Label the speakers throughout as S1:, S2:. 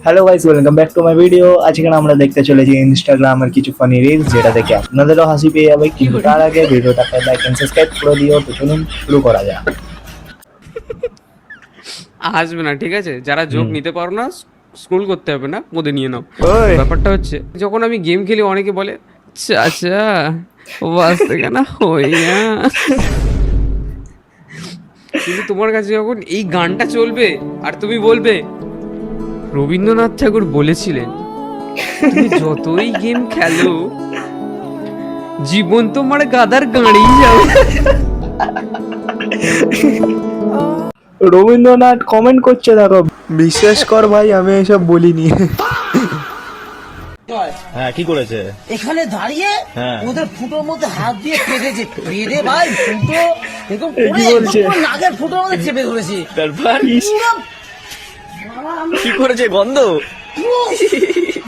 S1: Hello guys, welcome back to my video. আজকে আমরা দেখতে চলেছি ইনস্টাগ্রামের কিছু ফানি রিলস, যেটা দেখে আপনাদেরও হাসি পেয়ে যাবে। কিন্তু তার আগে ভিডিওটাকে লাইক এন্ড সাবস্ক্রাইব করে দিও। তো চলুন শুরু করা যাক।
S2: আসবে না, ঠিক আছে? যারা যোগ নিতে পারো না, স্ক্রোল করতে হবে না, ওদের নিয়ে নাও।
S1: ওই
S2: ব্যাপারটা হচ্ছে, যখন আমি গেম খেলি অনেকে বলে চাচা বাস থেকে না হইয়া, কিন্তু তোমার কাছে যখন এই গানটা চলবে আর তুমি বলবে রবীন্দ্রনাথ ঠাকুর বলেছিলেন তুমি যতই গেম খেলো জীবন তোমার গাদার গাড়ি যাবে।
S1: রবীন্দ্রনাথ কমেন্ট করছে, দেখো। বিশ্বাস কর ভাই, আমি এসব বলিনি।
S3: হ্যাঁ, কি করেছে?
S4: এখানে দাঁড়িয়ে
S3: হ্যাঁ।
S4: ওদের ফুটোর মধ্যে হাত দিয়ে পেটেছে, পেটে ভাই ফুটো এরকম
S1: এ কি
S4: করে
S1: বলছে?
S4: একদম পুরো নাগের ফুটোর মধ্যে চেপে ধরেছে।
S3: তারপর
S4: পুরো
S3: কি করেছে? গন্ধ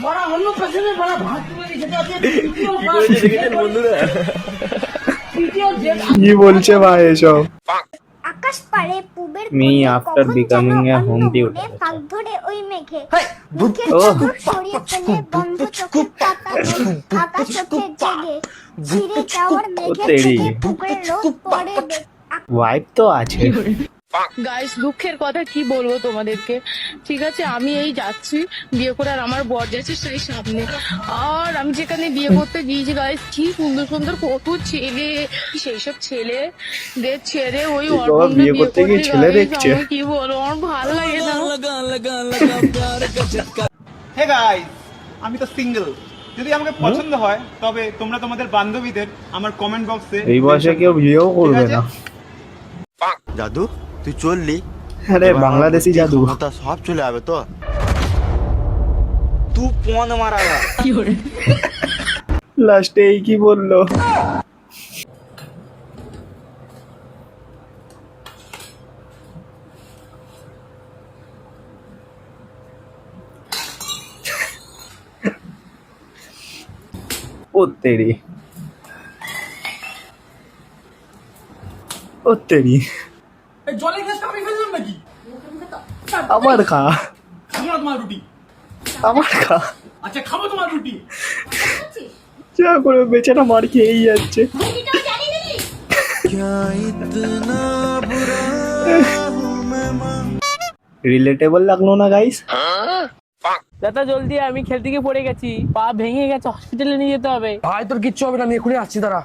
S4: বড় অন্য পেছনে বড় ভাত তুলে দিয়েছে তো আছে
S3: কি করেছে দেখেছেন বন্ধুরা?
S1: কি বলছে ভাই এসব?
S5: আকাশ পারে পুবের
S1: Me
S5: কোণে
S1: after
S5: কখন
S1: becoming
S5: যেন
S1: a
S5: অন্য
S1: home tutor.
S5: মনে ফাঁক ধরে ওই মেঘে
S4: হেই,
S5: বুকের
S1: ওহ।
S5: চাদর সরিয়ে ফেলে বন্ধ চোখের পাতা আকাশ চোখে জেগে ছিঁড়ে যাওয়ার মেঘের
S1: তেরি।
S5: থেকে পুকুরের রোদ পড়ে
S1: ওয়াইফ তো আছে।
S6: গাইস, দুঃখের কথা কি বলবো তোমাদেরকে। ঠিক আছে, আমি এই যাচ্ছি বিয়ে করে, আর আমার বর যাচ্ছে সেই সামনে। আর আমি যেখানে বিয়ে করতে গিয়েছি গাইস, কি সুন্দর সুন্দর কত ছেলে, সেই সব ছেলেদের ছেড়ে ওই
S1: বাবা,
S6: অর্পণকে
S1: বিয়ে
S6: বিয়ে
S1: করতে গিয়ে
S6: করতে
S1: ছেলে
S6: guys,
S1: দেখছে?
S6: আমার কি বলবো, আমার ভালো লাগে না।
S7: হে গাইস, আমি তো সিঙ্গেল। যদি আমাকে পছন্দ হয় তবে তোমরা তোমাদের বান্ধবীদের আমার কমেন্ট বক্সে
S1: এই বয়সে কেউ বিয়েও করবে না।
S8: জাদু তুই চললি,
S1: আরে বাংলাদেশি জাদু।
S8: ক্ষমতা সব চলে যাবে তো। তুই পন মারা
S1: লাস্টে এই কি বললো? ও তেরি, ও তেরি।
S4: জলের গ্লাসটা আমি ফেললাম নাকি?
S1: আবার খা,
S7: খাবো না তোমার রুটি।
S1: আবার খা।
S7: আচ্ছা, খাবো তোমার রুটি।
S1: যা করে বেচারা মার খেয়েই যাচ্ছে। রিলেটেবল লাগলো না গাইস?
S6: দাদা জলদি, আমি খেলতে গিয়ে পড়ে গেছি, পা ভেঙে গেছে, হসপিটালে নিয়ে যেতে হবে।
S4: ভাই তোর কিচ্ছু হবে না, আমি এখনই আসছি, দাঁড়া।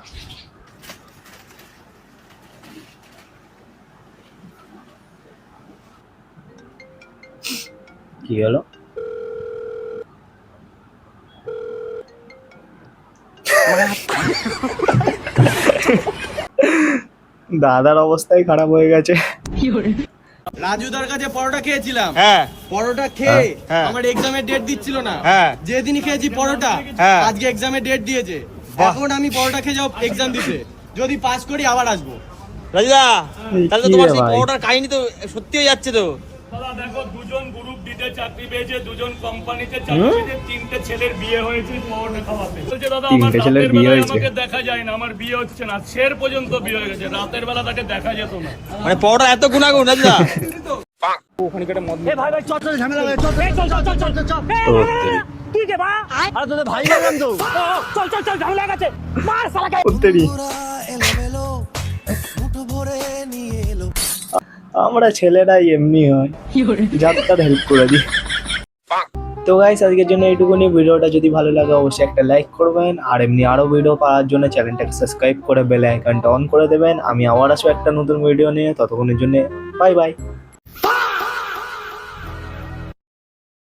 S1: কি হলো? দাদার অবস্থাই খারাপ হয়ে গেছে।
S7: রাজুদার কাছে পরোটা খেয়েছিলাম।
S3: হ্যাঁ
S7: পরোটা খেয়ে
S3: হ্যাঁ।
S7: আমার এক্সামের ডেট দিচ্ছিল না।
S3: হ্যাঁ।
S7: যেদিনই খেয়েছি পরোটা,
S3: হ্যাঁ।
S7: আজকে এক্সামের ডেট দিয়েছে। এখন আমি পরোটা খেয়ে যাবো এক্সাম দিতে। যদি পাস করি আবার আসবো।
S3: রাজুদা, তাহলে তো
S1: কি
S3: তোমার
S1: রে
S3: সেই
S1: ভাই?
S3: পরোটার কাহিনী তো সত্যি হয়ে যাচ্ছে তো।
S9: দাদা দেখো, দুজন গ্রুপ ডিতে চাকরি পেয়েছে, দুজন কোম্পানিতে চাকরি পেয়েছে, তিনটে ছেলের বিয়ে হয়েছে পরোটা খাওয়াতে। বলছে দাদা আমার
S1: তিনটে ছেলের
S9: রাতের
S1: বিয়ে
S9: বেলায়
S1: হয়েছে?
S9: আমাকে দেখা যায় না, আমার বিয়ে হচ্ছে না। শের পর্যন্ত বিয়ে হয়ে গেছে, রাতের বেলা তাকে দেখা যেত না।
S3: মানে পরোটা এত গুণাগুণ রাজুদা।
S1: ও তেরি। ও তেরি। আমরা ছেলেরাই এমনি হয়, যাত্রার হেল্প করে দিই। তো গাইস, আজকের জন্য এইটুকুনি। ভিডিওটা যদি ভালো লাগে অবশ্যই একটা লাইক করবেন, আর এমনি আরো ভিডিও পাওয়ার জন্য চ্যানেলটাকে সাবস্ক্রাইব করে বেল আইকনটা অন করে দেবেন। আমি আবার আসবো একটা নতুন ভিডিও নিয়ে, ততক্ষণের জন্য বাই বাই।